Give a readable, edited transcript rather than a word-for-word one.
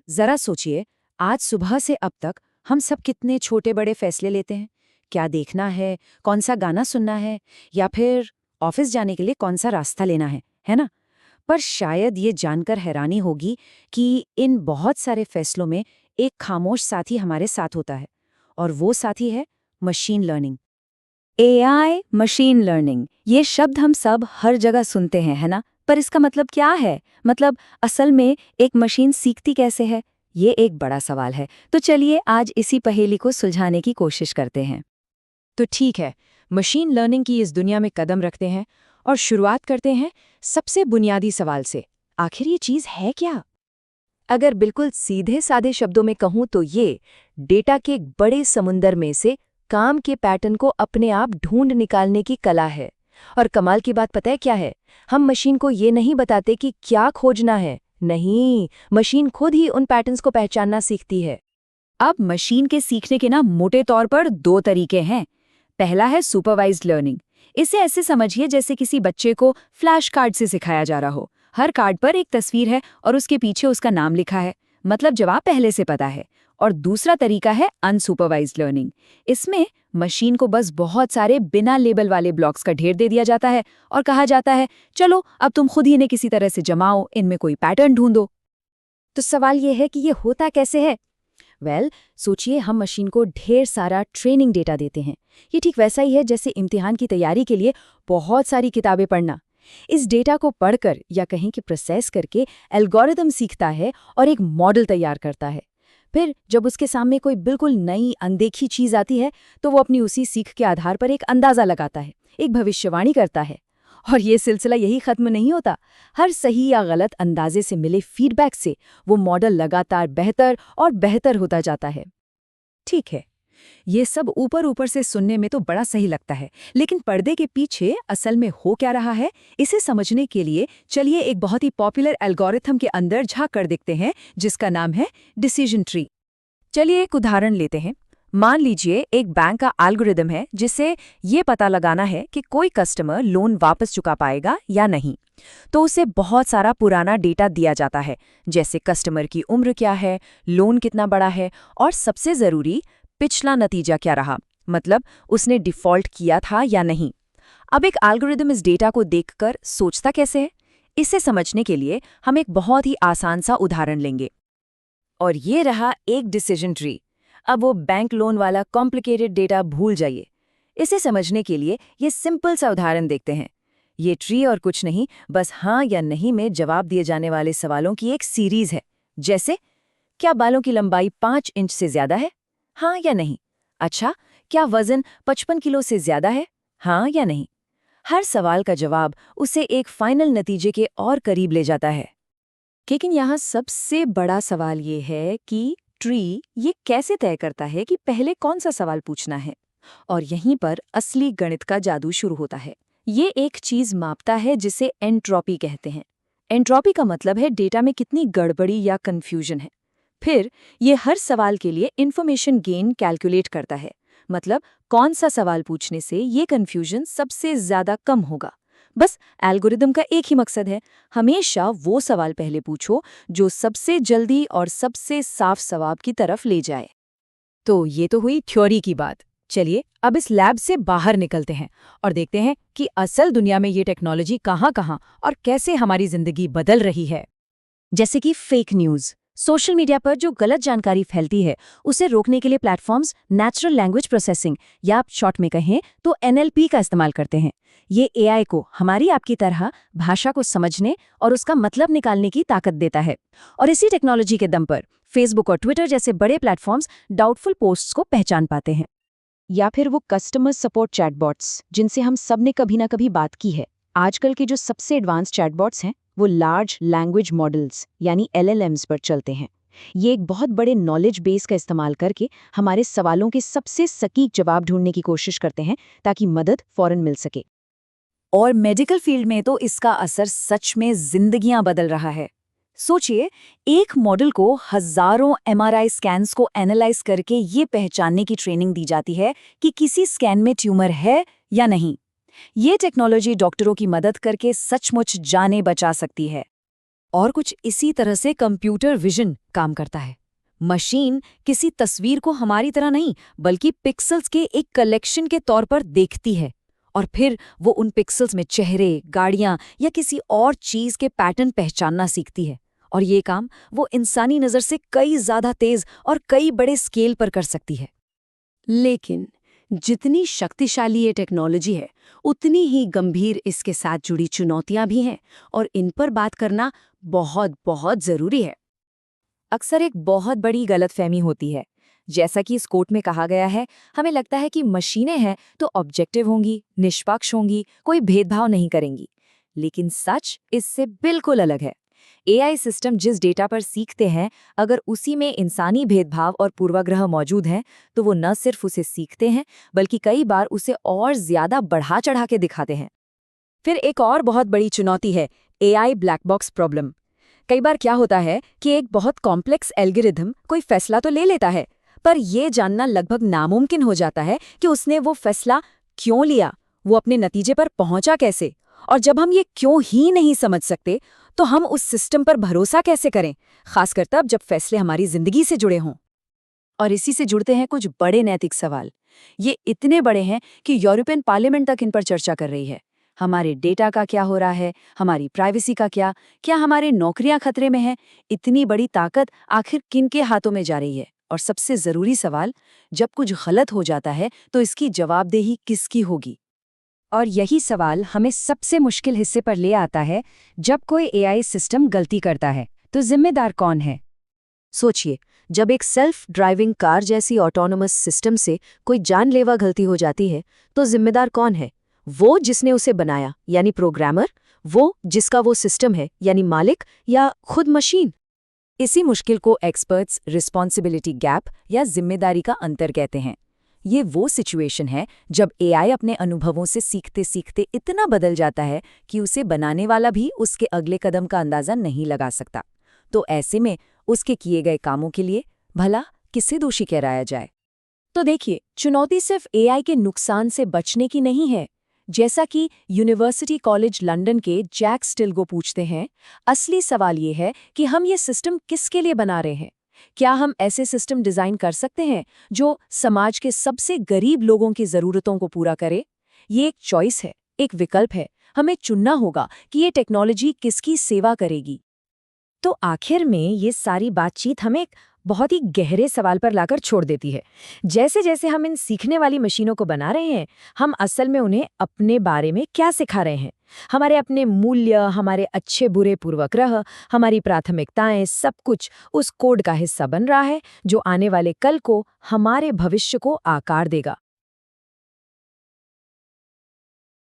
जरा सोचिए, आज सुबह से अब तक हम सब कितने छोटे बड़े फैसले लेते हैं। क्या देखना है, कौन सा गाना सुनना है, या फिर ऑफिस जाने के लिए कौन सा रास्ता लेना है ना? पर शायद ये जानकर हैरानी होगी कि इन बहुत सारे फैसलों में एक खामोश साथी हमारे साथ होता है, और वो साथी है machine learning. AI, machine learning, ये शब्द हम सब हर जगह सुनते हैं, है ना? पर इसका मतलब क्या है? मतलब असल में एक मशीन सीखती कैसे है? ये एक बड़ा सवाल है। तो चलिए आज इसी पहेली को सुलझाने की कोशिश करते हैं। तो ठीक है, मशीन लर्निंग की इस दुनिया में कदम रखते हैं और शुरुआत करते हैं सबसे बुनियादी सवाल से। आखिर ये चीज़ है क्या? अगर बिल्कुल सीधे साधे शब्दों में कहूँ तो ये डेटा के एक बड़े समुंदर में से काम के पैटर्न को अपने आप ढूंढ निकालने की कला है। और कमाल की बात पता है क्या है? हम मशीन को ये नहीं बताते कि क्या खोजना है। नहीं, मशीन खुद ही उन पैटर्न्स को पहचानना सीखती है। अब मशीन के सीखने के मोटे तौर पर दो तरीके हैं। पहला है सुपरवाइज्ड लर्निंग। इसे ऐसे समझिए जैसे किसी बच्चे को फ्लैश कार्ड से सिखाया जा रहा हो। हर कार्ड पर एक तस्वीर है और उसके पीछे उसका नाम लिखा है, मतलब जवाब पहले से पता है। और दूसरा तरीका है अनसुपरवाइज्ड लर्निंग। इसमें मशीन को बस बहुत सारे बिना लेबल वाले ब्लॉक्स का ढेर दे दिया जाता है और कहा जाता है, चलो अब तुम खुद ही इन्हें किसी तरह से जमाओ, इनमें कोई पैटर्न ढूंढो। तो सवाल ये है कि ये होता कैसे है? सोचिए, हम मशीन को ढेर सारा ट्रेनिंग डेटा देते हैं। ये ठीक वैसा ही है जैसे इम्तिहान की तैयारी के लिए बहुत सारी किताबें पढ़ना। इस डेटा को पढ़कर या कहीं कि प्रोसेस करके एल्गोरिदम सीखता है और एक मॉडल तैयार करता है। फिर जब उसके सामने कोई बिल्कुल नई अनदेखी चीज आती है तो वो अपनी उसी सीख के आधार पर एक अंदाजा लगाता है, एक भविष्यवाणी करता है। और ये सिलसिला यही खत्म नहीं होता। हर सही या गलत अंदाजे से मिले फीडबैक से वो मॉडल लगातार बेहतर और बेहतर होता जाता है। ठीक है, ये सब ऊपर ऊपर से सुनने में तो बड़ा सही लगता है, लेकिन पर्दे के पीछे असल में हो क्या रहा है, इसे समझने के लिए चलिए एक बहुत ही पॉपुलर एल्गोरिथम के अंदर झांक कर देखते हैं, जिसका नाम है डिसीजन ट्री। चलिए एक उदाहरण लेते हैं। मान लीजिए एक बैंक का एल्गोरिदम है जिसे ये पता लगाना है कि कोई कस्टमर लोन वापस चुका पाएगा या नहीं। तो उसे बहुत सारा पुराना डेटा दिया जाता है, जैसे कस्टमर की उम्र क्या है, लोन कितना बड़ा है, और सबसे ज़रूरी पिछला नतीजा क्या रहा, मतलब उसने डिफ़ॉल्ट किया था या नहीं। अब एक एल्गोरिदम इस डेटा को देखकर सोचता कैसे है? इसे समझने के लिए हम एक बहुत ही आसान सा उदाहरण लेंगे। और ये रहा एक डिसीजन ट्री। अब वो बैंक लोन वाला कॉम्प्लिकेटेड डेटा भूल जाइए। इसे समझने के लिए ये सिंपल सा उदाहरण देखते हैं। ये ट्री और कुछ नहीं, बस हाँ या नहीं में जवाब दिए जाने वाले सवालों की एक सीरीज है। जैसे, क्या बालों की लंबाई 5 इंच से ज्यादा है? हाँ या नहीं? अच्छा, क्या वजन 55 किलो से ज्यादा है? हाँ या नहीं? हर सवाल का जवाब उसे एक फाइनल नतीजे के और करीब ले जाता है। लेकिन यहाँ सबसे बड़ा सवाल ये है कि ट्री ये कैसे तय करता है कि पहले कौन सा सवाल पूछना है? और यहीं पर असली गणित का जादू शुरू होता है। ये एक चीज मापता है जिसे एंट्रोपी कहते हैं। एंट्रोपी का मतलब है डेटा में कितनी गड़बड़ी या कंफ्यूजन है। फिर ये हर सवाल के लिए इंफॉर्मेशन गेन कैलकुलेट करता है, मतलब कौन सा सवाल पूछने से ये कंफ्यूजन सबसे ज्यादा कम होगा। बस एल्गोरिदम का एक ही मकसद है, हमेशा वो सवाल पहले पूछो जो सबसे जल्दी और सबसे साफ जवाब की तरफ ले जाए। तो ये तो हुई थ्योरी की बात। चलिए अब इस लैब से बाहर निकलते हैं और देखते हैं कि असल दुनिया में ये टेक्नोलॉजी कहाँ-कहाँ और कैसे हमारी जिंदगी बदल रही है। जैसे कि फेक न्यूज़। सोशल मीडिया पर जो गलत जानकारी फैलती है, उसे रोकने के लिए प्लेटफॉर्म्स नेचुरल लैंग्वेज प्रोसेसिंग या आप शॉर्ट में कहें तो एनएलपी का इस्तेमाल करते हैं। ये एआई को हमारी आपकी तरह भाषा को समझने और उसका मतलब निकालने की ताकत देता है। और इसी टेक्नोलॉजी के दम पर फेसबुक और ट्विटर जैसे बड़े प्लेटफॉर्म्स डाउटफुल पोस्ट्स को पहचान पाते हैं। या फिर वो कस्टमर सपोर्ट चैटबॉट्स जिनसे हम सब ने कभी ना कभी बात की है। आजकल के जो सबसे एडवांस चैटबॉट्स हैं वो लार्ज लैंग्वेज मॉडल्स यानी एलएलएम्स पर चलते हैं। ये एक बहुत बड़े नॉलेज बेस का इस्तेमाल करके हमारे सवालों के सबसे सटीक जवाब ढूंढने की कोशिश करते हैं ताकि मदद फौरन मिल सके। और मेडिकल फील्ड में तो इसका असर सच में जिंदगियां बदल रहा है। सोचिए, एक मॉडल को हजारों एमआरआई स्कैन्स को एनालाइज करके ये पहचानने की ट्रेनिंग दी जाती है कि किसी स्कैन में ट्यूमर है या नहीं। ये टेक्नोलॉजी डॉक्टरों की मदद करके सचमुच जानें बचा सकती है। और कुछ इसी तरह से कंप्यूटर विजन काम करता है। मशीन किसी तस्वीर को हमारी तरह नहीं बल्कि पिक्सेल्स के एक कलेक्शन के तौर पर देखती है और फिर वो उन पिक्सेल्स में चेहरे, गाड़ियां या किसी और चीज के पैटर्न पहचानना सीखती है। और ये काम वो इंसानी नजर से कई ज्यादा तेज और कई बड़े स्केल पर कर सकती है। लेकिन जितनी शक्तिशाली ये टेक्नोलॉजी है उतनी ही गंभीर इसके साथ जुड़ी चुनौतियां भी हैं और इन पर बात करना बहुत बहुत जरूरी है। अक्सर एक बहुत बड़ी गलतफहमी होती है। जैसा कि इस कोट में कहा गया है, हमें लगता है कि मशीनें हैं तो ऑब्जेक्टिव होंगी, निष्पक्ष होंगी, कोई भेदभाव नहीं करेंगी। लेकिन सच इससे बिल्कुल अलग है। एआई सिस्टम जिस डेटा पर सीखते हैं, अगर उसी में इंसानी भेदभाव और पूर्वाग्रह मौजूद हैं, तो वो न सिर्फ उसे सीखते हैं बल्कि कई बार उसे और ज्यादा बढ़ा चढ़ा के दिखाते हैं। फिर एक और बहुत बड़ी चुनौती है एआई ब्लैक बॉक्स प्रॉब्लम। कई बार क्या होता है कि एक बहुत कॉम्प्लेक्स एल्गोरिथम कोई फैसला तो ले लेता है, पर यह जानना लगभग नामुमकिन हो जाता है कि उसने वो फैसला क्यों लिया, वो अपने नतीजे पर पहुंचा कैसे। और जब हम ये क्यों ही नहीं समझ सकते, तो हम उस सिस्टम पर भरोसा कैसे करें, खासकर तब जब फैसले हमारी जिंदगी से जुड़े हों। और इसी से जुड़ते हैं कुछ बड़े नैतिक सवाल। ये इतने बड़े हैं कि यूरोपियन पार्लियामेंट तक इन पर चर्चा कर रही है। हमारे डेटा का क्या हो रहा है, हमारी प्राइवेसी का क्या हमारे नौकरियां खतरे में हैं? इतनी बड़ी ताकत आखिर किन के हाथों में जा रही है? और सबसे जरूरी सवाल, जब कुछ गलत हो जाता है तो इसकी जवाबदेही किसकी होगी? और यही सवाल हमें सबसे मुश्किल हिस्से पर ले आता है। जब कोई एआई सिस्टम गलती करता है तो जिम्मेदार कौन है? सोचिए, जब एक सेल्फ ड्राइविंग कार जैसी ऑटोनोमस सिस्टम से कोई जानलेवा गलती हो जाती है, तो जिम्मेदार कौन है? वो जिसने उसे बनाया यानी प्रोग्रामर, वो जिसका वो सिस्टम है यानी मालिक, या खुद मशीन? इसी मुश्किल को एक्सपर्ट्स रिस्पॉन्सिबिलिटी गैप या जिम्मेदारी का अंतर कहते हैं। ये वो सिचुएशन है जब एआई अपने अनुभवों से सीखते सीखते इतना बदल जाता है कि उसे बनाने वाला भी उसके अगले कदम का अंदाजा नहीं लगा सकता। तो ऐसे में उसके किए गए कामों के लिए भला किसे दोषी ठहराया जाए? तो देखिए, चुनौती सिर्फ एआई के नुकसान से बचने की नहीं है। जैसा कि यूनिवर्सिटी कॉलेज लंदन के जैक स्टिल्गो पूछते हैं, असली सवाल ये है कि हम ये सिस्टम किसके लिए बना रहे हैं? क्या हम ऐसे सिस्टम डिजाइन कर सकते हैं जो समाज के सबसे गरीब लोगों की जरूरतों को पूरा करे? ये एक चॉइस है, एक विकल्प है। हमें चुनना होगा कि ये टेक्नोलॉजी किसकी सेवा करेगी। तो आखिर में ये सारी बातचीत हमें एक बहुत ही गहरे सवाल पर लाकर छोड़ देती है। जैसे जैसे हम इन सीखने वाली मशीनों को बना रहे हैं, हम असल में उन्हें अपने बारे में क्या सिखा रहे हैं? हमारे अपने मूल्य, हमारे अच्छे बुरे पूर्वाग्रह, हमारी प्राथमिकताएं, सब कुछ उस कोड का हिस्सा बन रहा है जो आने वाले कल को, हमारे भविष्य को आकार देगा।